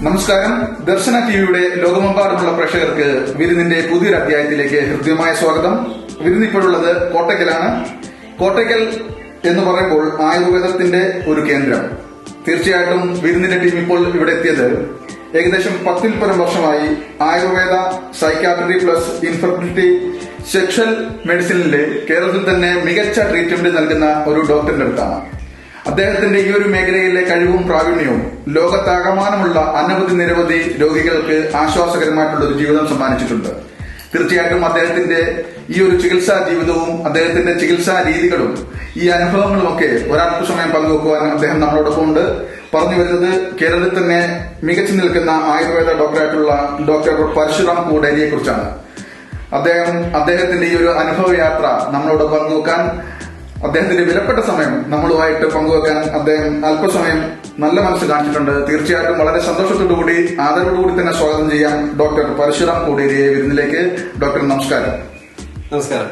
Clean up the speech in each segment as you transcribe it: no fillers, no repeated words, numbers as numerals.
നമസ്കാരം. ദർശന ടിവിയുടെ ലോകമെമ്പാടുമുള്ള പ്രേക്ഷകർക്ക് വിരുന്നിന്റെ പുതിയൊരു അധ്യായത്തിലേക്ക് ഹൃദ്യമായ സ്വാഗതം. വിരുന്ന് ഇപ്പോഴുള്ളത് കോട്ടയ്ക്കലാണ്. കോട്ടയ്ക്കൽ എന്ന് പറയുമ്പോൾ ആയുർവേദത്തിന്റെ ഒരു കേന്ദ്രം. തീർച്ചയായിട്ടും വിരുന്നിന്റെ ടീം ഇപ്പോൾ ഇവിടെ എത്തിയത് ഏകദേശം 10-ൽ പരം വർഷമായി Ayurveda, psychiatry plus infertility, sexual മെഡിസിനിലെ കേരളത്തിൽ തന്നെ മികച്ച ട്രീറ്റ്മെന്റ് നൽകുന്ന ഒരു ഡോക്ടറിന്റെ അടുത്താണ്. അദ്ദേഹത്തിന്റെ ഈ ഒരു മേഖലയിലെ കഴിവും പ്രാവീണ്യവും ലോകത്താകമാനമുള്ള നിരവധി രോഗികൾക്ക് ആശ്വാസകരമായിട്ടുള്ള ഒരു ജീവിതം സമ്മാനിച്ചിട്ടുണ്ട്. തീർച്ചയായിട്ടും അദ്ദേഹത്തിന്റെ ഈ ഒരു ചികിത്സാ ജീവിതവും അദ്ദേഹത്തിന്റെ ചികിത്സാ രീതികളും ഈ അനുഭവങ്ങളുമൊക്കെ ഒരാൾക്ക് സമയം പങ്കുവെക്കുവാൻ അദ്ദേഹം നമ്മളോടൊപ്പം ഉണ്ട്. പറഞ്ഞു വരുന്നത് കേരളത്തിൽ തന്നെ മികച്ചു നിൽക്കുന്ന ആയുർവേദ ഡോക്ടറായിട്ടുള്ള ഡോക്ടർ പരശുറാം കൂടേരിയെ കുറിച്ചാണ്. അദ്ദേഹത്തിന്റെ ഈ ഒരു അനുഭവ യാത്ര നമ്മളോട് പങ്കുവെക്കാൻ, അദ്ദേഹത്തിന്റെ വിലപ്പെട്ട സമയം നമ്മളുമായിട്ട് പങ്കുവെക്കാൻ അദ്ദേഹം അല്പസമയം നല്ല മനസ്സ് കാണിച്ചിട്ടുണ്ട്. തീർച്ചയായിട്ടും വളരെ സന്തോഷത്തോടുകൂടി ആദരവോടുകൂടി തന്നെ സ്വാഗതം ചെയ്യാം ഡോക്ടർ പരശുറാം കൂടേരിയെ വിരുന്നിലേക്ക്. ഡോക്ടർ നമസ്കാരം. നമസ്കാരം.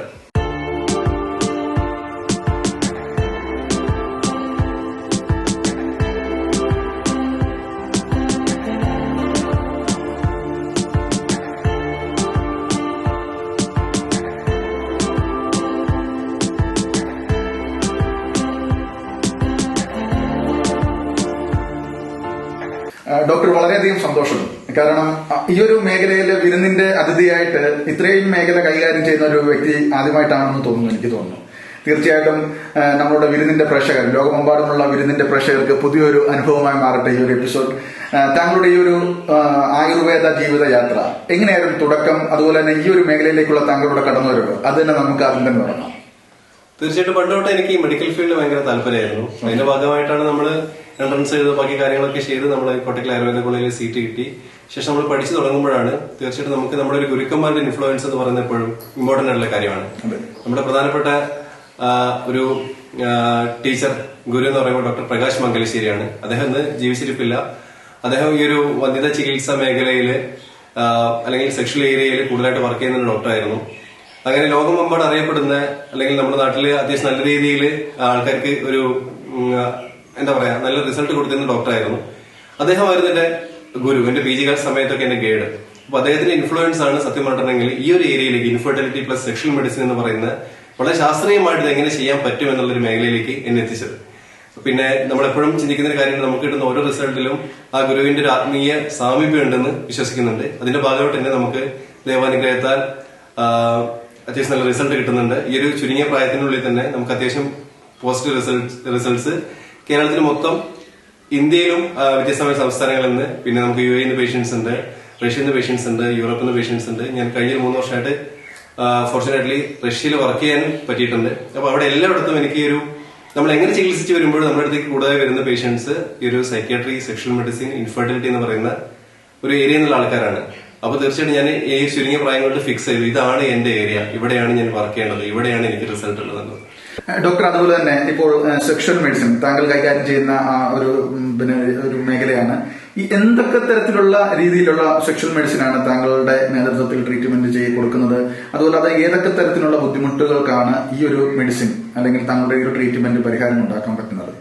ഡോക്ടർ, വളരെയധികം സന്തോഷം. കാരണം ഈ ഒരു മേഖലയിലെ വിരുന്നിന്റെ അതിഥിയായിട്ട് ഇത്രയും മേഖല കൈകാര്യം ചെയ്യുന്ന ഒരു വ്യക്തി ആദ്യമായിട്ടാണെന്ന് തോന്നുന്നു, എനിക്ക് തോന്നുന്നു. തീർച്ചയായിട്ടും നമ്മളുടെ വിരുന്നിന്റെ പ്രേക്ഷകർ, ലോകമെമ്പാടുമുള്ള വിരുന്നിന്റെ പ്രേക്ഷകർക്ക് പുതിയൊരു അനുഭവമായി മാറട്ടെ ഈ ഒരു എപ്പിസോഡ്. താങ്കളുടെ ഈ ഒരു ആയുർവേദ ജീവിത യാത്ര എങ്ങനെയായിരുന്നു തുടക്കം? അതുപോലെ തന്നെ ഈ ഒരു മേഖലയിലേക്കുള്ള താങ്കളുടെ കടന്നുവരവ്, അത് തന്നെ നമുക്ക് ആദ്യം തന്നെ തുടങ്ങാം. തീർച്ചയായിട്ടും പണ്ട് തൊട്ട് എനിക്ക് മെഡിക്കൽ ഫീൽഡിൽ ഭയങ്കര താല്പര്യമായിരുന്നു. അതിന്റെ ഭാഗമായിട്ടാണ് നമ്മൾ എൻട്രൻസ് ചെയ്ത് ബാക്കി കാര്യങ്ങളൊക്കെ ചെയ്ത് നമ്മൾ കോട്ടയ്ക്കൽ ആയുർവേദ കോളേജിൽ സീറ്റ് കിട്ടി. ശേഷം നമ്മൾ പഠിച്ചു തുടങ്ങുമ്പോഴാണ് തീർച്ചയായിട്ടും നമുക്ക് നമ്മുടെ ഒരു ഗുരുക്കന്മാരുടെ ഇൻഫ്ലുവൻസ് എന്ന് പറയുന്നത് എപ്പോഴും ഇമ്പോർട്ടന്റ് ആയിട്ടുള്ള കാര്യമാണ്. നമ്മുടെ പ്രധാനപ്പെട്ട ഒരു ടീച്ചർ, ഗുരു എന്ന് പറയുമ്പോൾ ഡോക്ടർ പ്രകാശ് മംഗലശ്ശേരിയാണ്. അദ്ദേഹം ഇന്ന് ജീവിച്ചിരിപ്പില്ല. അദ്ദേഹം ഈ ഒരു വന്ധ്യത ചികിത്സാ മേഖലയില് അല്ലെങ്കിൽ സെക്ഷൽ ഏരിയയിൽ കൂടുതലായിട്ട് വർക്ക് ചെയ്യുന്ന ഡോക്ടറായിരുന്നു. അങ്ങനെ ലോകമെമ്പാട് അറിയപ്പെടുന്ന, അല്ലെങ്കിൽ നമ്മുടെ നാട്ടില് അത്യാവശ്യം നല്ല രീതിയിൽ ആൾക്കാർക്ക് ഒരു എന്താ പറയാ നല്ല റിസൾട്ട് കൊടുത്തിരുന്ന ഡോക്ടറായിരുന്നു. അദ്ദേഹമായിരുന്നു എന്റെ ഗുരു. എന്റെ PG സമയത്തൊക്കെ എന്റെ ഗൈഡ്. അപ്പൊ അദ്ദേഹത്തിന്റെ ഇൻഫ്ലുവൻസ് ആണ് സത്യം പറഞ്ഞിട്ടുണ്ടെങ്കിൽ ഈ ഒരു ഏരിയയിലേക്ക് ഇൻഫെർട്ടിലിറ്റി പ്ലസ് സെക്ഷൽ മെഡിസിൻ എന്ന് പറയുന്ന വളരെ ശാസ്ത്രീയമായിട്ട് ഇത് എങ്ങനെ ചെയ്യാൻ പറ്റും എന്നുള്ളൊരു മേഖലയിലേക്ക് എന്നെ എത്തിച്ചത്. പിന്നെ നമ്മളെപ്പോഴും ചിന്തിക്കുന്ന ഒരു കാര്യം, നമുക്ക് കിട്ടുന്ന ഓരോ റിസൾട്ടിലും ആ ഗുരുവിന്റെ ഒരു ആത്മീയ സാമീപ്യം ഉണ്ടെന്ന് വിശ്വസിക്കുന്നുണ്ട്. അതിന്റെ ഭാഗമായിട്ട് തന്നെ നമുക്ക് ദൈവാനുഗ്രഹത്താൽ അത്യാവശ്യം നല്ല റിസൾട്ട് കിട്ടുന്നുണ്ട്. ഈ ഒരു ചുരുങ്ങിയ പ്രായത്തിനുള്ളിൽ തന്നെ നമുക്ക് അത്യാവശ്യം പോസിറ്റീവ് റിസൾട്ട്സ് കേരളത്തിൽ മൊത്തം, ഇന്ത്യയിലും വ്യത്യസ്തമായ സംസ്ഥാനങ്ങളിൽ നിന്ന്, പിന്നെ നമുക്ക് UAE പേഷ്യൻസ് ഉണ്ട്, റഷ്യയിൽ നിന്ന് പേഷ്യൻസ് ഉണ്ട്, യൂറോപ്പിൽ നിന്ന് പേഷ്യൻസ് ഉണ്ട്. ഞാൻ കഴിഞ്ഞ 3 വർഷമായിട്ട് ഫോർച്ചുനേറ്റ്ലി റഷ്യയിൽ വർക്ക് ചെയ്യാനും പറ്റിയിട്ടുണ്ട്. അപ്പൊ അവിടെ എല്ലായിടത്തും എനിക്ക് നമ്മൾ എങ്ങനെ ചികിത്സിച്ച് വരുമ്പോഴും നമ്മുടെ അടുത്തേക്ക് കൂടുതൽ വരുന്ന പേഷ്യൻസ് ഈ ഒരു സൈക്യാട്രി, സെക്ഷൽ മെഡിസിൻ, ഇൻഫെർട്ടിലിറ്റി എന്ന് പറയുന്ന ഒരു ഏരിയ എന്നുള്ള ആൾക്കാരാണ്. അപ്പൊ തീർച്ചയായിട്ടും ഞാൻ ഈ ചുരുങ്ങിയ പ്രായം കൊണ്ട് ഫിക്സ് ചെയ്തു, ഇതാണ് എന്റെ ഏരിയ, ഇവിടെയാണ് ഞാൻ വർക്ക് ചെയ്യേണ്ടത്, ഇവിടെയാണ് എനിക്ക് റിസൾട്ട് ഉള്ളത്. ഡോക്ടർ, അതുപോലെ തന്നെ ഇപ്പോൾ സെക്ഷൽ മെഡിസിൻ താങ്കൾ കൈകാര്യം ചെയ്യുന്ന ഒരു മേഖലയാണ്. ഈ എന്തൊക്കെ തരത്തിലുള്ള രീതിയിലുള്ള സെക്ഷൽ മെഡിസിനാണ് താങ്കളുടെ നേതൃത്വത്തിൽ ട്രീറ്റ്മെന്റ് ചെയ്ത് കൊടുക്കുന്നത്? അതുപോലെ അത് ഏതൊക്കെ തരത്തിലുള്ള ബുദ്ധിമുട്ടുകൾക്കാണ് ഈ ഒരു മെഡിസിൻ അല്ലെങ്കിൽ താങ്കളുടെ ഈ ഒരു ട്രീറ്റ്മെന്റ് പരിഹാരം ഉണ്ടാക്കാൻ പറ്റുന്നത്?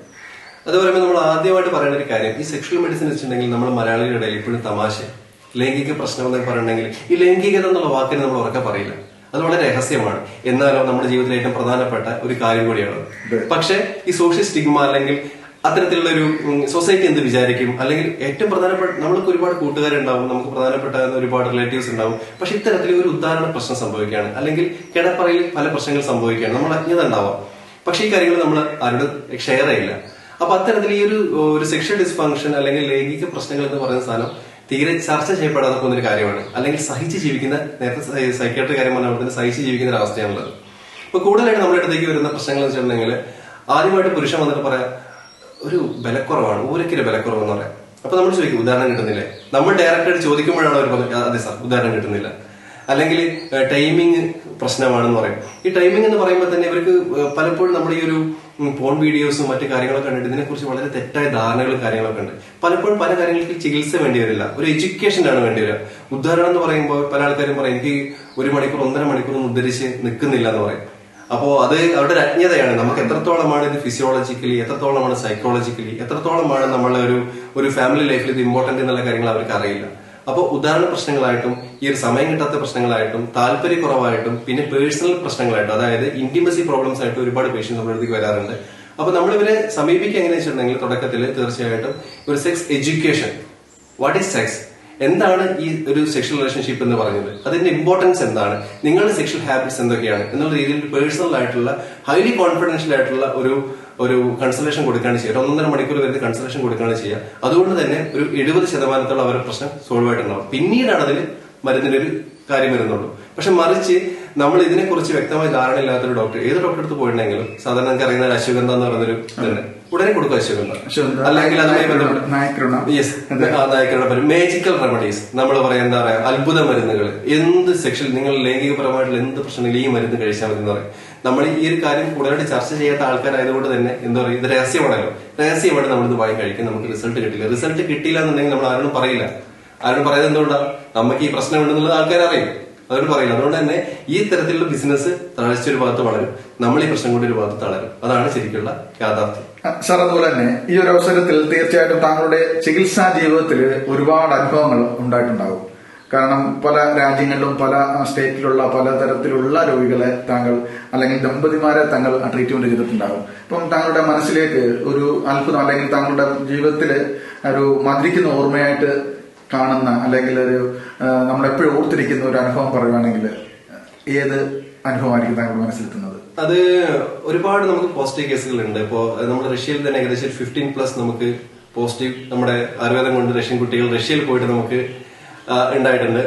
അത് പറയുമ്പോൾ നമ്മൾ ആദ്യമായിട്ട് പറയേണ്ട ഒരു കാര്യം, ഈ സെക്ഷൽ മെഡിസിൻ വെച്ചിട്ടുണ്ടെങ്കിൽ നമ്മൾ മലയാളികളുടെ ഇടയിൽ ഇപ്പോഴും തമാശ ലൈംഗിക പ്രശ്നം എന്നൊക്കെ പറയണമെങ്കിൽ ഈ ലൈംഗികത എന്നുള്ള വാക്കിന് നമ്മൾ ഉറക്കെ പറയില്ല. അത് വളരെ രഹസ്യമാണ്. എന്നാലും നമ്മുടെ ജീവിതത്തിൽ ഏറ്റവും പ്രധാനപ്പെട്ട ഒരു കാര്യം കൂടിയാണ്. പക്ഷെ ഈ സോഷ്യൽ സ്റ്റിഗ്മ അല്ലെങ്കിൽ അത്തരത്തിലുള്ള ഒരു സൊസൈറ്റി എന്ത് വിചാരിക്കും, അല്ലെങ്കിൽ ഏറ്റവും പ്രധാനപ്പെട്ട നമ്മൾക്ക് ഒരുപാട് കൂട്ടുകാരുണ്ടാവും, നമുക്ക് പ്രധാനപ്പെട്ട ഒരുപാട് റിലേറ്റീവ്സ് ഉണ്ടാവും. പക്ഷെ ഇത്തരത്തിൽ ഒരു ഉദാഹരണ പ്രശ്നം സംഭവിക്കുകയാണ്, അല്ലെങ്കിൽ കിടപ്പറയിൽ പല പ്രശ്നങ്ങൾ സംഭവിക്കുകയാണ്, നമ്മൾ അജ്ഞത ഉണ്ടാവാം. പക്ഷെ ഈ കാര്യങ്ങൾ നമ്മൾ ആരോട് ഷെയർ ചെയ്യില്ല. അപ്പൊ അത്തരത്തിൽ ഈ ഒരു സെക്ഷൽ ഡിസ്ഫങ്ഷൻ അല്ലെങ്കിൽ ലൈംഗിക പ്രശ്നങ്ങൾ എന്ന് പറയുന്ന സാധനം തീരെ ചർച്ച ചെയ്യപ്പെടാതെ പോകുന്ന ഒരു കാര്യമാണ്. അല്ലെങ്കിൽ സഹിച്ച് ജീവിക്കുന്ന, നേരത്തെ സൈക്യാട്രി കാര്യം പറഞ്ഞ പോലെ തന്നെ സഹിച്ച് ജീവിക്കുന്ന ഒരു അവസ്ഥയാണുള്ളത്. ഇപ്പൊ കൂടുതലായിട്ട് നമ്മുടെ അടുത്തേക്ക് വരുന്ന പ്രശ്നങ്ങൾ എന്ന് വെച്ചിട്ടുണ്ടെങ്കിൽ ആദ്യമായിട്ട് പുരുഷൻ വന്നിട്ട് പറയാം ഒരു ബലക്കുറവാണ്, ഊരക്കിലെ ബലക്കുറവ് എന്ന് പറയാം. അപ്പൊ നമ്മൾ ചോദിക്കും ഉദാഹരണം കിട്ടുന്നില്ലേ? നമ്മൾ ഡയറക്റ്റായിട്ട് ചോദിക്കുമ്പോഴാണ് അവർ പറഞ്ഞത് അതെ സാർ ഉദാഹരണം കിട്ടുന്നില്ല. അല്ലെങ്കിൽ ടൈമിങ് പ്രശ്നമാണെന്ന് പറയും. ഈ ടൈമിംഗ് എന്ന് പറയുമ്പോൾ തന്നെ ഇവർക്ക് പലപ്പോഴും നമ്മുടെ ഈ ഒരു പോൺ വീഡിയോസും മറ്റു കാര്യങ്ങളൊക്കെ കണ്ടിട്ട് ഇതിനെക്കുറിച്ച് വളരെ തെറ്റായ ധാരണകളും കാര്യങ്ങളൊക്കെ ഉണ്ട്. പലപ്പോഴും പല കാര്യങ്ങൾക്ക് ചികിത്സ വേണ്ടി വരില്ല, ഒരു എഡ്യൂക്കേഷനാണ് വേണ്ടി വരിക. ഉദാഹരണം എന്ന് പറയുമ്പോൾ പല ആൾക്കാരും പറയും എനിക്ക് 1 മണിക്കൂർ 1.5 മണിക്കൂർ ഒന്നും ഉദ്ധരിച്ച് നിൽക്കുന്നില്ല എന്ന് പറയും. അപ്പോൾ അത് അവരുടെ ഒരു അജ്ഞതയാണ്. നമുക്ക് എത്രത്തോളമാണ് ഇത് ഫിസിയോളജിക്കലി, എത്രത്തോളമാണ് സൈക്കോളജിക്കലി, എത്രത്തോളമാണ് നമ്മളെ ഒരു ഫാമിലി ലൈഫിൽ ഇത് ഇമ്പോർട്ടന്റ് എന്നുള്ള കാര്യങ്ങൾ അവർക്ക് അറിയില്ല. അപ്പോൾ ഉദാഹരണ പ്രശ്നങ്ങളായിട്ടും ഈ ഒരു സമയം കിട്ടാത്ത പ്രശ്നങ്ങളായിട്ടും താല്പര്യക്കുറവായിട്ടും പിന്നെ പേഴ്സണൽ പ്രശ്നങ്ങളായിട്ടും, അതായത് ഇന്റിമസി പ്രോബ്ലംസ് ആയിട്ട് ഒരുപാട് പേഷ്യൻസ് നമ്മുടെ അടുത്തേക്ക് വരാറുണ്ട്. അപ്പൊ നമ്മളിവരെ സമീപിക്കുക എങ്ങനെയാ വെച്ചിട്ടുണ്ടെങ്കിൽ തുടക്കത്തിൽ തീർച്ചയായിട്ടും ഒരു sex education, what is sex, എന്താണ് ഈ ഒരു സെക്ഷൽ റിലേഷൻഷിപ്പ് എന്ന് പറയുന്നത്, അതിന്റെ ഇമ്പോർട്ടൻസ് എന്താണ്, നിങ്ങളുടെ സെക്ഷൽ ഹാബിറ്റ്സ് എന്തൊക്കെയാണ് എന്നുള്ള രീതിയിൽ പേഴ്സണൽ ആയിട്ടുള്ള ഹൈലി കോൺഫിഡൻഷ്യൽ ആയിട്ടുള്ള ഒരു കൺസൾട്ടേഷൻ കൊടുക്കുകയാണ് ചെയ്യുക. 1.5 മണിക്കൂർ വരുന്ന കൺസൾട്ടേഷൻ കൊടുക്കുകയാണ് ചെയ്യുക. അതുകൊണ്ട് തന്നെ ഒരു 70% അവരുടെ പ്രശ്നം സോൾവ് ആയിട്ടുണ്ടാവും. പിന്നീടാണ് അതിൽ മരുന്നിന്റെ ഒരു കാര്യം വരുന്നുള്ളൂ. പക്ഷെ മറിച്ച് നമ്മൾ ഇതിനെക്കുറിച്ച് വ്യക്തമായ ധാരണ ഇല്ലാത്തൊരു ഡോക്ടർ, ഏത് ഡോക്ടറെ അടുത്ത് പോയിട്ടുണ്ടെങ്കിലും സാധാരണ നമുക്ക് അറിയുന്ന അശ്വഗന്ധ എന്ന് പറയുന്നൊരു ഇതുണ്ട്, ഉടനെ കൊടുക്കും അശ്വഗന്ധ, അല്ലെങ്കിൽ അതുമായി ബന്ധപ്പെട്ട് മേജിക്കൽ റെമഡീസ്, നമ്മൾ പറയാം എന്താ പറയാ അത്ഭുത മരുന്നുകൾ, എന്ത് സെക്ഷൽ നിങ്ങൾ ലൈംഗികപരമായിട്ടുള്ള എന്ത് പ്രശ്നങ്ങളും ഈ മരുന്ന് കഴിച്ചാൽ മതി എന്ന് പറയും. നമ്മൾ ഈ ഒരു കാര്യം കൂടുതലായിട്ട് ചർച്ച ചെയ്യാത്ത ആൾക്കാരായതുകൊണ്ട് തന്നെ എന്താ പറയുക, ഇത് രഹസ്യമാണല്ലോ, രഹസ്യമായിട്ട് നമ്മളിത് വാങ്ങി കഴിക്കും, നമുക്ക് റിസൾട്ട് കിട്ടില്ല. റിസൾട്ട് കിട്ടിയില്ല എന്നുണ്ടെങ്കിൽ നമ്മൾ ആരോടും പറയില്ല. ആരോടും പറയുന്നത് എന്തുകൊണ്ടാണ്, നമുക്ക് ഈ പ്രശ്നം ഉണ്ടെന്നുള്ളത് ആൾക്കാർ അറിയും, അതുകൊണ്ട് പറയില്ല. അതുകൊണ്ട് തന്നെ ഈ തരത്തിലുള്ള ബിസിനസ് തളർച്ച ഒരു ഭാഗത്ത് വളരും, നമ്മൾ ഈ പ്രശ്നം കൊണ്ട് ഒരു ഭാഗത്ത് തളരും. അതാണ് ശരിക്കുള്ള യാഥാർത്ഥ്യം. സാർ, അതുപോലെ തന്നെ ഈ ഒരു അവസരത്തിൽ തീർച്ചയായിട്ടും താങ്കളുടെ ചികിത്സാ ജീവിതത്തിൽ ഒരുപാട് അനുഭവങ്ങൾ ഉണ്ടായിട്ടുണ്ടാകും. കാരണം പല രാജ്യങ്ങളിലും പല സ്റ്റേറ്റിലുള്ള പല തരത്തിലുള്ള രോഗികളെ താങ്കൾ അല്ലെങ്കിൽ ദമ്പതിമാരെ താങ്കൾ ട്രീറ്റ്മെന്റ് ചെയ്തിട്ടുണ്ടാകും. ഇപ്പം താങ്കളുടെ മനസ്സിലേക്ക് ഒരു അത്ഭുതം അല്ലെങ്കിൽ താങ്കളുടെ ജീവിതത്തിൽ ഒരു മധുരിക്കുന്ന ഓർമ്മയായിട്ട് കാണുന്ന അല്ലെങ്കിൽ ഒരു നമ്മളെപ്പോഴും ഓർത്തിരിക്കുന്ന ഒരു അനുഭവം പറയുവാണെങ്കിൽ ഏത് അനുഭവമായിരിക്കും താങ്കളുടെ മനസ്സിലെത്തുന്നത്? അത് ഒരുപാട് നമുക്ക് പോസിറ്റീവ് കേസുകളുണ്ട്. ഇപ്പോ നമ്മുടെ റഷ്യയിൽ തന്നെ ഏകദേശം 15+ നമുക്ക് പോസിറ്റീവ് നമ്മുടെ ആയുർവേദം കൊണ്ട് റഷ്യൻ കുട്ടികൾ റഷ്യയിൽ പോയിട്ട് നമുക്ക് ഉണ്ടായിട്ടുണ്ട്.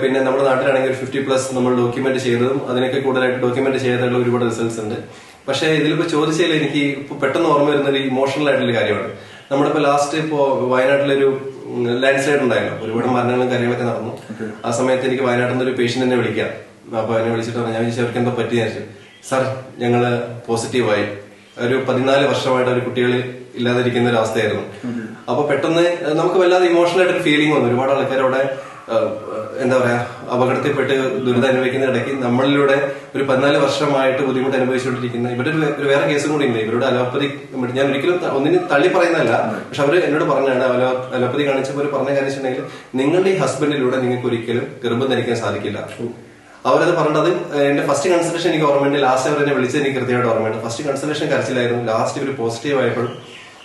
പിന്നെ നമ്മുടെ നാട്ടിലാണെങ്കിൽ 50+ നമ്മൾ ഡോക്യുമെന്റ് ചെയ്തതും അതിനൊക്കെ കൂടുതലായിട്ട് ഡോക്യുമെന്റ് ചെയ്തിട്ടുള്ള ഒരുപാട് റിസൾട്ട്സ് ഉണ്ട്. പക്ഷെ ഇതിലിപ്പോ ചോദിച്ചാൽ എനിക്ക് ഇപ്പൊ പെട്ടെന്ന് ഓർമ്മ വരുന്ന ഒരു ഇമോഷണൽ ആയിട്ടുള്ള കാര്യമാണ്. നമ്മളിപ്പോ ലാസ്റ്റ് ഇപ്പോ വയനാട്ടിലൊരു ലാൻഡ് സ്ലൈഡ് ഉണ്ടായല്ലോ, ഒരുപാട് മരണങ്ങളും കാര്യങ്ങളൊക്കെ നടന്നു. ആ സമയത്ത് എനിക്ക് വയനാട്ടിൽ നിന്ന് ഒരു പേഷ്യന്റ് എന്നെ വിളിക്കാം. അപ്പൊ എന്നെ വിളിച്ചിട്ട് ഞാൻ ചോദിച്ചു അവർക്ക് എന്താ പറ്റി വിചാരിച്ചു. സാർ, ഞങ്ങള് പോസിറ്റീവായി, ഒരു 14 വർഷമായിട്ട് ഒരു കുട്ടികൾ ഇല്ലാതിരിക്കുന്ന ഒരു അവസ്ഥയായിരുന്നു. അപ്പൊ പെട്ടെന്ന് നമുക്ക് വല്ലാതെ ഇമോഷണൽ ആയിട്ടൊരു ഫീലിംഗ് വന്നു. ഒരുപാട് ആൾക്കാരവിടെ എന്താ പറയാ അപകടത്തിൽപ്പെട്ട് ദുരിതം അനുഭവിക്കുന്ന ഇടയ്ക്ക് നമ്മളിലൂടെ ഒരു 14 വർഷമായിട്ട് ബുദ്ധിമുട്ട് അനുഭവിച്ചുകൊണ്ടിരിക്കുന്ന ഇവരുടെ ഒരു വേറെ കേസും കൂടി ഉണ്ട്. ഇവരുടെ അലോപ്പതി, ഞാൻ ഒരിക്കലും ഒന്നിനും തള്ളി പറയുന്നതല്ല, പക്ഷെ അവര് എന്നോട് പറഞ്ഞാണ് അലോപ്പതി കാണിച്ചപ്പോൾ ഒരു പറഞ്ഞ കാര്യം വെച്ചിട്ടുണ്ടെങ്കിൽ നിങ്ങളുടെ ഈ ഹസ്ബൻഡിലൂടെ നിങ്ങൾക്ക് ഒരിക്കലും ഗർഭം ധരിക്കാൻ സാധിക്കില്ല. അവരത് പറഞ്ഞത് എന്റെ ഫസ്റ്റ് കൺസൾട്ടേഷൻ എനിക്ക് ഓർമ്മയുണ്ട്. ലാസ്റ്റ് അവർ എന്നെ വിളിച്ചത് എനിക്ക് കൃത്യമായിട്ട് ഓർമ്മയുണ്ട്. ഫസ്റ്റ് കൺസൾട്ടേഷൻ കരച്ചിലായിരുന്നു, ലാസ്റ്റ് ഒരു പോസിറ്റീവ് ആയപ്പോഴും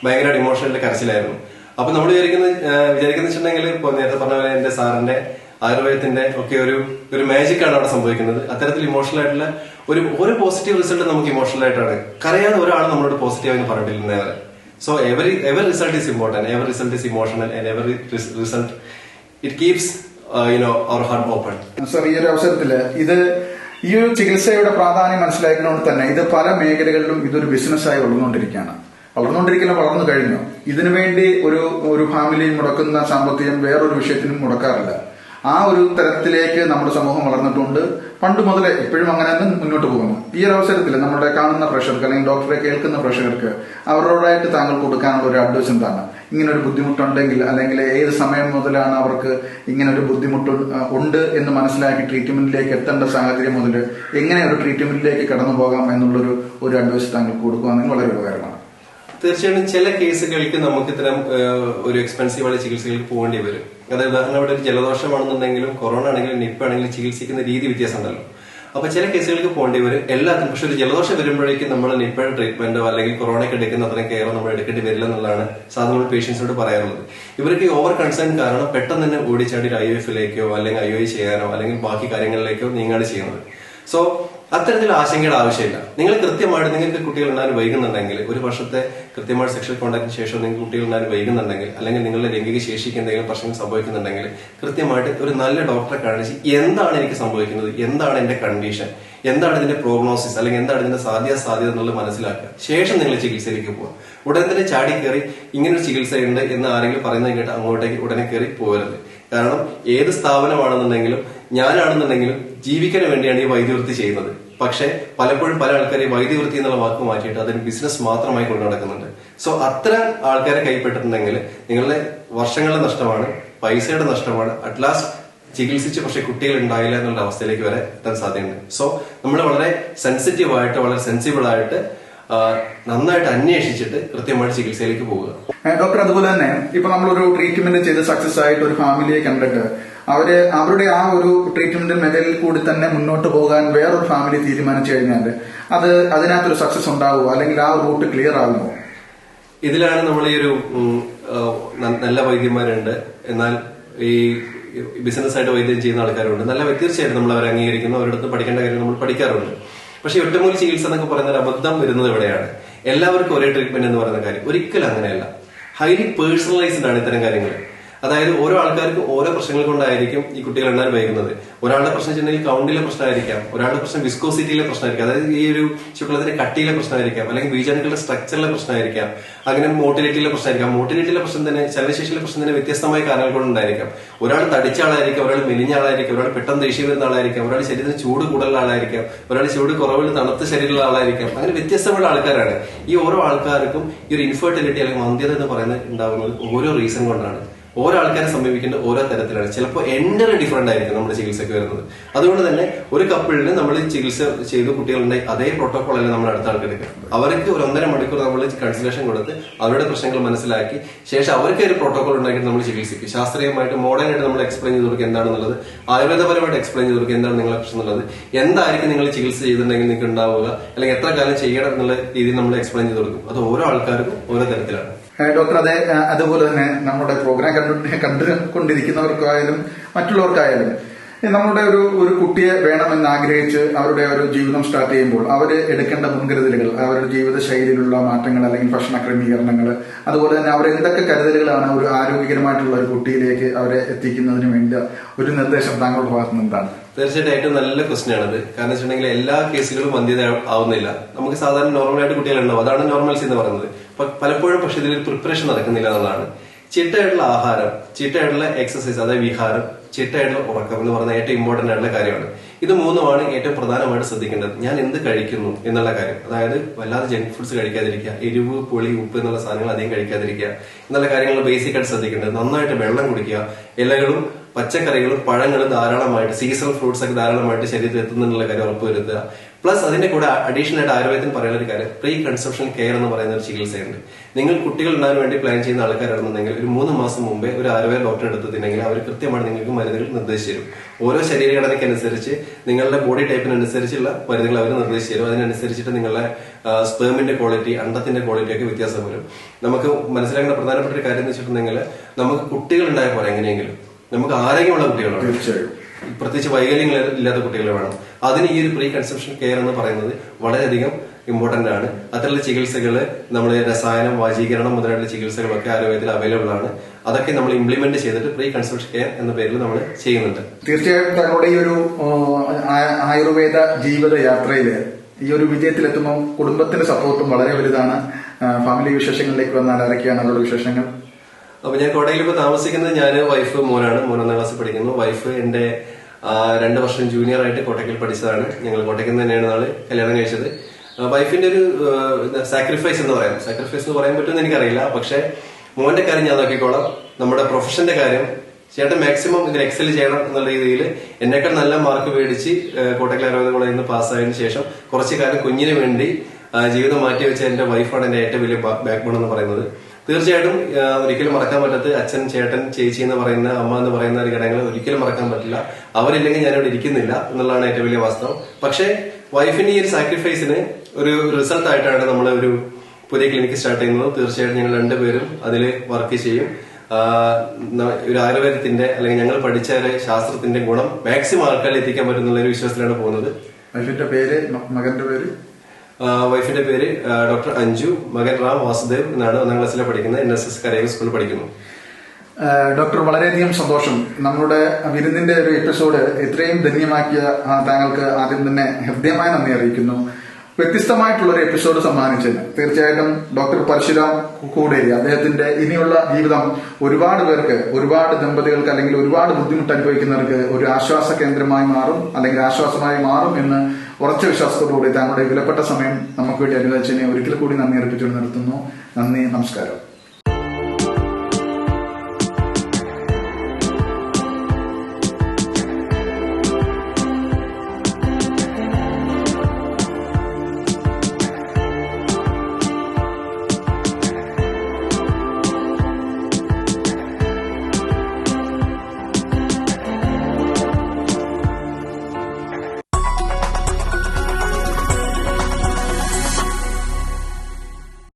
ഭയങ്കര ഇമോഷണൽ കരച്ചിലായിരുന്നു. അപ്പൊ നമ്മൾ വിചാരിക്കുന്നുണ്ടെങ്കിൽ ഇപ്പൊ നേരത്തെ പറഞ്ഞ പോലെ എന്റെ സാറിന്റെ ആയുർവേദത്തിന്റെ ഒക്കെ ഒരു മാജിക് ആണ് അവിടെ സംഭവിക്കുന്നത്. അത്തരത്തിൽ ഇമോഷണൽ ആയിട്ടുള്ള ഒരു പോസിറ്റീവ് റിസൾട്ട് നമുക്ക് ഇമോഷണൽ ആയിട്ടാണ്. കരയാതെ ഒരാൾ നമ്മളോട് പോസിറ്റീവ് എന്ന് പറഞ്ഞിട്ടില്ല നേരെ. So every result is important, every result is emotional and every result it keeps our heart open. Sir, ഈ ഒരു അവസരത്തില് ഈ ഒരു ചികിത്സയുടെ പ്രാധാന്യം മനസ്സിലാക്കുന്നതുകൊണ്ട് തന്നെ ഇത് പല മേഖലകളിലും ഇതൊരു ബിസിനസ്സായി വളർന്നുകൊണ്ടിരിക്കുകയാണ്. വളർന്നു കഴിഞ്ഞു. ഇതിനുവേണ്ടി ഒരു ഫാമിലി മുടക്കുന്ന സാമ്പത്തികം വേറൊരു വിഷയത്തിനും മുടക്കാറില്ല. ആ ഒരു തരത്തിലേക്ക് നമ്മുടെ സമൂഹം വളർന്നിട്ടുണ്ട്. പണ്ട് മുതലേ എപ്പോഴും അങ്ങനെ തന്നെ മുന്നോട്ട് പോകുന്നു. ഈ ഒരു അവസരത്തിൽ നമ്മുടെ കാണുന്ന പ്രേക്ഷകർക്ക് അല്ലെങ്കിൽ ഡോക്ടറെ കേൾക്കുന്ന പ്രേക്ഷകർക്ക് അവരോടായിട്ട് താങ്കൾ കൊടുക്കാനുള്ള ഒരു അഡ്വൈസ് എന്താണ്? ഇങ്ങനെ ഒരു ബുദ്ധിമുട്ടുണ്ടെങ്കിൽ അല്ലെങ്കിൽ ഏത് സമയം മുതലാണ് അവർക്ക് ഇങ്ങനെ ഒരു ബുദ്ധിമുട്ട് ഉണ്ട് എന്ന് മനസ്സിലാക്കി ട്രീറ്റ്മെന്റിലേക്ക് എത്തേണ്ട സാഹചര്യം മുതൽ എങ്ങനെ ഒരു ട്രീറ്റ്മെന്റിലേക്ക് കടന്നു പോകാം എന്നുള്ളൊരു അഡ്വൈസ് താങ്കൾക്ക് കൊടുക്കുകയാണെങ്കിൽ വളരെ ഉപകാരമാണ്. തീർച്ചയായിട്ടും ചില കേസുകൾക്ക് നമുക്ക് ഇത്തരം ഒരു എക്സ്പെൻസീവ് ആയ ചികിത്സകൾക്ക് പോകേണ്ടി വരും. അതായത് ഉദാഹരണം ഇവിടെ ഒരു ജലദോഷമാണെന്നുണ്ടെങ്കിലും കൊറോണ ആണെങ്കിലും നിപ്പ ആണെങ്കിലും ചികിത്സിക്കുന്ന രീതി വ്യത്യാസം ഉണ്ടല്ലോ. അപ്പൊ ചില കേസുകൾക്ക് പോകേണ്ടി വരും എല്ലാത്തിനും. പക്ഷെ ഒരു ജലദോഷം വരുമ്പോഴേക്കും നമ്മൾ നിപ്പയുടെ ട്രീറ്റ്മെന്റോ അല്ലെങ്കിൽ കൊറോണയ്ക്ക് എടുക്കുന്ന അത്രയും കെയറോ നമ്മൾ എടുക്കേണ്ടി വരില്ല എന്നുള്ളതാണ് സാധാരണ പേഷ്യൻസിനോട് പറയാറുള്ളത്. ഇവർക്ക് ഓവർ കൺസേൺ കാരണം പെട്ടെന്ന് തന്നെ ഓടിച്ചാടി IVF-ലേക്കോ അല്ലെങ്കിൽ IUI ചെയ്യാനോ അല്ലെങ്കിൽ ബാക്കി കാര്യങ്ങളിലേക്കോ നീങ്ങാണ് ചെയ്യുന്നത്. സോ അത്തരത്തിൽ ആശങ്കയുടെ ആവശ്യമില്ല. നിങ്ങൾ കൃത്യമായിട്ട് നിങ്ങൾക്ക് കുട്ടികൾ ഉണ്ടാകാൻ വൈകുന്നുണ്ടെങ്കിൽ, ഒരു വർഷത്തെ കൃത്യമായിട്ട് സെക്ഷൽ കോൺടാക്ടിന് ശേഷം നിങ്ങൾക്ക് കുട്ടികൾ ഉണ്ടാകാൻ വൈകുന്നുണ്ടെങ്കിൽ, അല്ലെങ്കിൽ നിങ്ങളുടെ ലൈംഗിക ശേഷിക്ക് എന്തെങ്കിലും പ്രശ്നം സംഭവിക്കുന്നുണ്ടെങ്കിൽ കൃത്യമായിട്ട് ഒരു നല്ല ഡോക്ടറെ കാണിച്ച് എന്താണ് എനിക്ക് സംഭവിക്കുന്നത്, എന്താണ് എന്റെ കണ്ടീഷൻ, എന്താണ് ഇതിന്റെ പ്രോഗ്നോസിസ് അല്ലെങ്കിൽ എന്താണ് ഇതിന്റെ സാധ്യത എന്നുള്ളത് മനസ്സിലാക്കുക. ശേഷം നിങ്ങൾ ചികിത്സയിലേക്ക് പോകുക. ഉടൻ തന്നെ ചാടി കയറി ഇങ്ങനൊരു ചികിത്സയുണ്ട് എന്ന് ആരെങ്കിലും പറയുന്നത് കേട്ട് അങ്ങോട്ടേക്ക് ഉടനെ കയറി പോകരുത്. കാരണം ഏത് സ്ഥാപനമാണെന്നുണ്ടെങ്കിലും ഞാനാണെന്നുണ്ടെങ്കിലും ജീവിക്കാൻ വേണ്ടിയാണ് ഈ വൈദ്യവൃത്തി ചെയ്യുന്നത്. പക്ഷെ പലപ്പോഴും പല ആൾക്കാരെ വൈദ്യവൃത്തി എന്നുള്ള വാക്ക് മാറ്റിയിട്ട് അതൊരു ബിസിനസ് മാത്രമായി കൊണ്ടു നടക്കുന്നുണ്ട്. സോ അത്തരം ആൾക്കാരെ കൈപ്പെട്ടിട്ടുണ്ടെങ്കിൽ നിങ്ങളുടെ വർഷങ്ങളുടെ നഷ്ടമാണ്, പൈസയുടെ നഷ്ടമാണ്, അറ്റ്ലാസ്റ്റ് ചികിത്സിച്ച് പക്ഷെ കുട്ടികൾ ഉണ്ടായില്ല എന്നുള്ള അവസ്ഥയിലേക്ക് വരെ എത്താൻ സാധ്യതയുണ്ട്. സോ നമ്മൾ വളരെ സെൻസിറ്റീവ് ആയിട്ട്, വളരെ സെൻസിബിൾ ആയിട്ട്, നന്നായിട്ട് അന്വേഷിച്ചിട്ട് കൃത്യമായിട്ട് ചികിത്സയിലേക്ക് പോവുക. ഡോക്ടർ, അതുപോലെ തന്നെ ഇപ്പൊ നമ്മളൊരു ട്രീറ്റ്മെന്റ് ചെയ്ത് സക്സസ് ആയിട്ട് ഒരു ഫാമിലിയെ കണ്ടിട്ട് അവരുടെ ആ ഒരു ട്രീറ്റ്മെന്റ് മെതഡിൽ കൂടി തന്നെ മുന്നോട്ട് പോകാൻ വേറൊരു ഫാമിലി തീരുമാനിച്ചു കഴിഞ്ഞാൽ അതിനകത്തൊരു സക്സസ് ഉണ്ടാവുമോ, അല്ലെങ്കിൽ ആ റൂട്ട് ക്ലിയർ ആകുമോ? ഇതിലാണ് നമ്മൾ ഈ ഒരു നല്ല വൈദ്യന്മാരുണ്ട്, എന്നാൽ ഈ ബിസിനസ് ആയിട്ട് വൈദ്യം ചെയ്യുന്ന ആൾക്കാരുണ്ട്. തീർച്ചയായിട്ടും നമ്മൾ അവരെ അംഗീകരിക്കുന്നു, അവരുടെ അടുത്ത് പഠിക്കേണ്ട കാര്യം നമ്മൾ പഠിക്കാറുണ്ട്. പക്ഷെ ഒറ്റമൂലി ചികിത്സ എന്നൊക്കെ പറയുന്ന ഒരു അബദ്ധം വരുന്നത് എവിടെയാണ്? എല്ലാവർക്കും ഒരേ ട്രീറ്റ്മെന്റ് എന്ന് പറയുന്ന കാര്യം ഒരിക്കലും അങ്ങനെയല്ല. ഹൈലി പേഴ്സണലൈസ്ഡ് ആണ് ഇത്തരം കാര്യങ്ങൾ. അതായത് ഓരോ ആൾക്കാർക്കും ഓരോ പ്രശ്നങ്ങൾ കൊണ്ടായിരിക്കും ഈ കുട്ടികൾ എണ്ണാൻ വൈകുന്നത്. ഒരാളുടെ പ്രശ്നം വെച്ചിട്ടുണ്ടെങ്കിൽ കൗണ്ടിലെ പ്രശ്നമായിരിക്കാം, ഒരാളുടെ പ്രശ്നം വിസ്കോസിറ്റിയിലെ പ്രശ്നമായിരിക്കാം, അതായത് ഈ ഒരു ശുക്ലത്തിന്റെ കട്ടിയിലെ പ്രശ്നമായിരിക്കാം, അല്ലെങ്കിൽ ബീജാണുക്കളുടെ സ്ട്രക്ചറിലെ പ്രശ്നമായിരിക്കാം, അങ്ങനെ മോട്ടിലിറ്റിയിലെ പ്രശ്നമായിരിക്കാം. മോട്ടിലിറ്റിയിലെ പ്രശ്നം തന്നെ, ചലനശേഷിയിലെ പ്രശ്നം തന്നെ വ്യത്യസ്തമായ കാരണങ്ങൾ കൊണ്ടുണ്ടായിരിക്കാം. ഒരാൾ തടിച്ച ആളായിരിക്കും, ഒരാൾ മെലിഞ്ഞ ആളായിരിക്കും, ഒരാൾ പെട്ടെന്ന് ദേഷ്യം വരുന്ന ആളായിരിക്കാം, ഒരാൾ ശരീരത്തിന് ചൂട് കൂടുതലുള്ള ആളായിരിക്കും, ഒരാൾ ചൂട് കുറവിൽ തണുത്ത ശരീരമുള്ള ആളായിരിക്കാം. അങ്ങനെ വ്യത്യസ്തമുള്ള ആൾക്കാരാണ്. ഈ ഓരോ ആൾക്കാർക്കും ഈ ഒരു ഇൻഫെർട്ടിലിറ്റി അല്ലെങ്കിൽ മന്ധ്യത എന്ന് പറയുന്നത് ഉണ്ടാകുന്നത് ഓരോ റീസൺ കൊണ്ടാണ്. ഓരോ ആൾക്കാരെ സമീപിക്കേണ്ട ഓരോ തരത്തിലാണ്. ചിലപ്പോൾ എൻ്റർലി ഡിഫറെന്റ് ആയിരിക്കും നമ്മുടെ ചികിത്സയ്ക്ക് വരുന്നത്. അതുകൊണ്ട് തന്നെ ഒരു കപ്പിളിന് നമ്മൾ ചികിത്സ ചെയ്ത് കുട്ടികളുണ്ടെങ്കിൽ അതേ പ്രോട്ടോകോൾ അല്ല നമ്മൾ അടുത്ത ആൾക്കെടുക്കുക. അവർക്ക് ഒരു 1.5 മണിക്കൂർ നമ്മൾ കൺസൾട്ടേഷൻ കൊടുത്ത് അവരുടെ പ്രശ്നങ്ങൾ മനസ്സിലാക്കി ശേഷം അവർക്ക് ഒരു പ്രോട്ടോകോൾ ഉണ്ടാക്കിയിട്ട് നമ്മൾ ചികിത്സിക്കും. ശാസ്ത്രീയമായിട്ട് മോഡേൺ ആയിട്ട് നമ്മൾ എക്സ്പ്ലെയിൻ ചെയ്ത് കൊടുക്കുക എന്താണെന്നുള്ളത്, ആയുർവേദപരമായിട്ട് എക്സ്പ്ലെയിൻ ചെയ്ത് കൊടുക്കുക എന്താണ് നിങ്ങളുടെ പ്രശ്നം എന്നുള്ളത്, എന്തായിരിക്കും നിങ്ങൾ ചികിത്സ ചെയ്തിട്ടുണ്ടെങ്കിൽ നിങ്ങൾക്ക് ഉണ്ടാവുക, അല്ലെങ്കിൽ എത്ര കാലം ചെയ്യണം എന്നുള്ള രീതിയിൽ നമ്മൾ എക്സ്പ്ലെയിൻ ചെയ്ത് കൊടുക്കും. അത് ഓരോ ആൾക്കാർക്കും ഓരോ തരത്തിലാണ്. ഡോക്ടർ, അതുപോലെ തന്നെ നമ്മുടെ പ്രോഗ്രാം കണ്ടുകൊണ്ടിരിക്കുന്നവർക്കായാലും മറ്റുള്ളവർക്കായാലും നമ്മുടെ ഒരു കുട്ടിയെ വേണമെന്ന് ആഗ്രഹിച്ച് അവരുടെ ഒരു ജീവിതം സ്റ്റാർട്ട് ചെയ്യുമ്പോൾ അവർ എടുക്കേണ്ട മുൻകരുതലുകൾ, അവരുടെ ജീവിത ശൈലിയിലുള്ള മാറ്റങ്ങൾ അല്ലെങ്കിൽ ഭക്ഷണ ക്രമീകരണങ്ങൾ, അതുപോലെ തന്നെ അവർ എന്തൊക്കെ കരുതലുകളാണ് ഒരു ആരോഗ്യകരമായിട്ടുള്ള ഒരു കുട്ടിയിലേക്ക് അവരെ എത്തിക്കുന്നതിന് വേണ്ട ഒരു നിർദ്ദേശം താങ്കളുടെ ഭാഗത്ത് നിന്ന് എന്താണ്? തീർച്ചയായിട്ടും ഏറ്റവും നല്ല ക്വസ്റ്റ്യൻ ആണത്. കാരണം വെച്ചിട്ടുണ്ടെങ്കിൽ എല്ലാ കേസുകളും വന്ധ്യത ആവുന്നില്ല. നമുക്ക് സാധാരണ നോർമലായിട്ട് കുട്ടികളുണ്ടാവും, അതാണ് നോർമൽസി എന്ന് പറയുന്നത്. പലപ്പോഴും പക്ഷെ ഇതിൽ പ്രിപ്പറേഷൻ നടക്കുന്നില്ല എന്നുള്ളതാണ്. ചിട്ടയായിട്ടുള്ള ആഹാരം, ചിട്ടയായിട്ടുള്ള എക്സസൈസ്, അതായത് വിഹാരം, ചിട്ടയായിട്ടുള്ള ഉറക്കം എന്ന് പറയുന്ന ഏറ്റവും ഇമ്പോർട്ടന്റ് ആയിട്ടുള്ള കാര്യമാണ്. ഇത് മൂന്നുമാണ് ഏറ്റവും പ്രധാനമായിട്ട് ശ്രദ്ധിക്കേണ്ടത്. ഞാൻ എന്ത് കഴിക്കുന്നു എന്നുള്ള കാര്യം, അതായത് വല്ലാതെ ജങ്ക് ഫുഡ്സ് കഴിക്കാതിരിക്കുക, എരിവ്, പുളി, ഉപ്പ് എന്നുള്ള സാധനങ്ങൾ അധികം കഴിക്കാതിരിക്കുക എന്നുള്ള കാര്യങ്ങൾ ബേസിക് ആയിട്ട് ശ്രദ്ധിക്കേണ്ടത്. നന്നായിട്ട് വെള്ളം കുടിക്കുക, ഇലകളും പച്ചക്കറികളും പഴങ്ങളും ധാരാളമായിട്ട്, സീസണൽ ഫ്രൂട്ട്സ് ഒക്കെ ധാരാളമായിട്ട് ശരീരത്തിൽ എത്തുന്നുള്ള കാര്യം ഉറപ്പുവരുത്തുക. പ്ലസ് അതിന്റെ കൂടെ അഡീഷണൽ ആയിട്ട് ആയുർവേദത്തിന് പറയുന്ന ഒരു കാര്യം പ്രീ കൺസെപ്ഷൻ കെയർ എന്ന് പറയുന്ന ഒരു ചികിത്സയുണ്ട്. നിങ്ങൾ കുട്ടികൾ ഉണ്ടാകാൻ വേണ്ടി പ്ലാൻ ചെയ്യുന്ന ആൾക്കാരാണെന്നുണ്ടെങ്കിൽ ഒരു 3 മാസം മുമ്പേ ഒരു ആയുർവേദ ഡോക്ടറെ എടുത്തിട്ടുണ്ടെങ്കിൽ അവർ കൃത്യമായി നിങ്ങൾക്ക് മരുന്നുകൾ നിർദ്ദേശിച്ചു തരും. ഓരോ ശരീരഘടനയ്ക്കനുസരിച്ച് നിങ്ങളുടെ ബോഡി ടൈപ്പിനനുസരിച്ചുള്ള മരുന്നുകൾ അവർ നിർദ്ദേശിച്ചു തരും. അതിനനുസരിച്ചിട്ട് നിങ്ങളുടെ സ്പേമിന്റെ ക്വാളിറ്റി, അണ്ടത്തിന്റെ ക്വാളിറ്റി ഒക്കെ വ്യത്യാസം വരും. നമുക്ക് മനസ്സിലാക്കേണ്ട പ്രധാനപ്പെട്ട ഒരു കാര്യം എന്ന് വെച്ചിട്ടുണ്ടെങ്കിൽ നമുക്ക് കുട്ടികൾ ഉണ്ടായ പോലെ എങ്ങനെയെങ്കിലും നമുക്ക് ആരോഗ്യമുള്ള കുട്ടികളാണ്, പ്രത്യേകിച്ച് വൈകല്യങ്ങൾ ഇല്ലാത്ത കുട്ടികൾ വേണം. അതിന് ഈ ഒരു പ്രീ കൺസെപ്ഷൻ കെയർ എന്ന് പറയുന്നത് വളരെയധികം ഇമ്പോർട്ടന്റ് ആണ്. അത്തരത്തിലുള്ള ചികിത്സകൾ നമ്മൾ രസായനം, വാചീകരണം മുതലായിട്ടുള്ള ചികിത്സകളൊക്കെ ആയുർവേദത്തിൽ അവൈലബിൾ ആണ്. അതൊക്കെ നമ്മൾ ഇംപ്ലിമെന്റ് ചെയ്തിട്ട് പ്രീ കൺസെപ്ഷൻ കെയർ എന്ന പേരിൽ നമ്മൾ ചെയ്യുന്നുണ്ട്. തീർച്ചയായിട്ടും തങ്ങളുടെ ഈ ഒരു ആയുർവേദ ജീവിത യാത്രയില് ഈ ഒരു വിജയത്തിലെത്തുമ്പോൾ കുടുംബത്തിന്റെ സപ്പോർട്ടും വളരെ വലുതാണ്. ഫാമിലി വിശേഷങ്ങളിലേക്ക് വന്നാൽ ആരൊക്കെയാണ് അവരുടെ വിശേഷങ്ങൾ? അപ്പൊ ഞാൻ കോട്ടയിൽ ഇപ്പൊ താമസിക്കുന്നത് ഞാൻ, വൈഫ്, മോനാണ്. 1ാം ക്ലാസ്സിൽ പഠിക്കുന്നു. വൈഫ് എന്റെ 2 വർഷം ജൂനിയർ ആയിട്ട് കോട്ടയ്ക്കൽ പഠിച്ചതാണ്. ഞങ്ങൾ കോട്ടയ്ക്കൽ തന്നെയാണ് നാളെ കല്യാണം കഴിച്ചത്. വൈഫിന്റെ ഒരു സാക്രിഫൈസ് എന്ന് പറയാം, സാക്രിഫൈസ് എന്ന് പറയാൻ പറ്റുമെന്ന് എനിക്കറിയില്ല. പക്ഷെ മോന്റെ കാര്യം ഞാൻ നോക്കിക്കോളാം. നമ്മുടെ പ്രൊഫഷന്റെ കാര്യം ചേട്ടൻ മാക്സിമം ഇതിൽ എക്സൽ ചെയ്യണം എന്നുള്ള രീതിയിൽ എന്നേക്കാൾ നല്ല മാർക്ക് മേടിച്ച് കോട്ടയ്ക്കൽ ആയുർവേദ കോളേജിൽ നിന്ന് പാസ്സായതിനു ശേഷം കുറച്ചു കാലം കുഞ്ഞിന് വേണ്ടി ജീവിതം മാറ്റിവെച്ച എന്റെ വൈഫാണ് എന്റെ ഏറ്റവും വലിയ ബാക്ക് ബോൺ എന്ന് പറയുന്നത്. തീർച്ചയായിട്ടും ഒരിക്കലും മറക്കാൻ പറ്റാത്ത അച്ഛൻ, ചേട്ടൻ, ചേച്ചി എന്ന് പറയുന്ന, അമ്മ എന്ന് പറയുന്ന ഒരു ഘടകങ്ങൾ ഒരിക്കലും മറക്കാൻ പറ്റില്ല. അവരില്ലെങ്കിൽ ഞാനിവിടെ ഇരിക്കുന്നില്ല എന്നുള്ളതാണ് ഏറ്റവും വലിയ വാസ്തവം. പക്ഷേ വൈഫിന്റെ ഈ ഒരു സാക്രിഫൈസിന് ഒരു റിസൾട്ട് ആയിട്ടാണ് നമ്മൾ ഒരു പുതിയ ക്ലിനിക്ക് സ്റ്റാർട്ട് ചെയ്യുന്നത്. തീർച്ചയായിട്ടും ഞങ്ങൾ 2 പേരും അതിൽ വർക്ക് ചെയ്യും. ഒരു ആയുർവേദത്തിന്റെ അല്ലെങ്കിൽ ഞങ്ങൾ പഠിച്ച ഒരു ശാസ്ത്രത്തിന്റെ ഗുണം മാക്സിമം ആൾക്കാരിൽ എത്തിക്കാൻ പറ്റുന്ന ഒരു വിശ്വാസത്തിലാണ് പോകുന്നത്. വൈഫിന്റെ പേര്, മകന്റെ പേര്? വൈഫിന്റെ പേര് ഡോക്ടർ അഞ്ജു, മകൻ റാം വാസുദേവ് എന്നാണ്. 1ാം ക്ലാസ്സിൽ പഠിക്കുന്നത്. NSS കരയോഗ സ്കൂളിൽ പഠിക്കുന്നു. ഡോക്ടർ, വളരെയധികം സന്തോഷം. നമ്മുടെ വിരുന്നിന്റെ ഒരു എപ്പിസോഡ് ഇത്രയും ധന്യമാക്കിയ താങ്കൾക്ക് ആദ്യം തന്നെ ഹൃദ്യമായ നന്ദി അറിയിക്കുന്നു. വ്യത്യസ്തമായിട്ടുള്ള ഒരു എപ്പിസോഡ് സമ്മാനിച്ചതിന് തീർച്ചയായിട്ടും ഡോക്ടർ പരശുരാം കൂടേരി അദ്ദേഹത്തിന്റെ ഇനിയുള്ള ജീവിതം ഒരുപാട് പേർക്ക്, ഒരുപാട് ദമ്പതികൾക്ക് അല്ലെങ്കിൽ ഒരുപാട് ബുദ്ധിമുട്ട് അനുഭവിക്കുന്നവർക്ക് ഒരു ആശ്വാസ കേന്ദ്രമായി മാറും, അല്ലെങ്കിൽ ആശ്വാസമായി മാറും എന്ന് ഉറച്ച വിശ്വാസത്തോടുകൂടി താങ്കളുടെ വിലപ്പെട്ട സമയം നമുക്ക് വേണ്ടി അനുവദിച്ചതിനെ ഒരിക്കൽ കൂടി നന്ദി അർപ്പിച്ചു നിർത്തുന്നു. നന്ദി, നമസ്കാരം.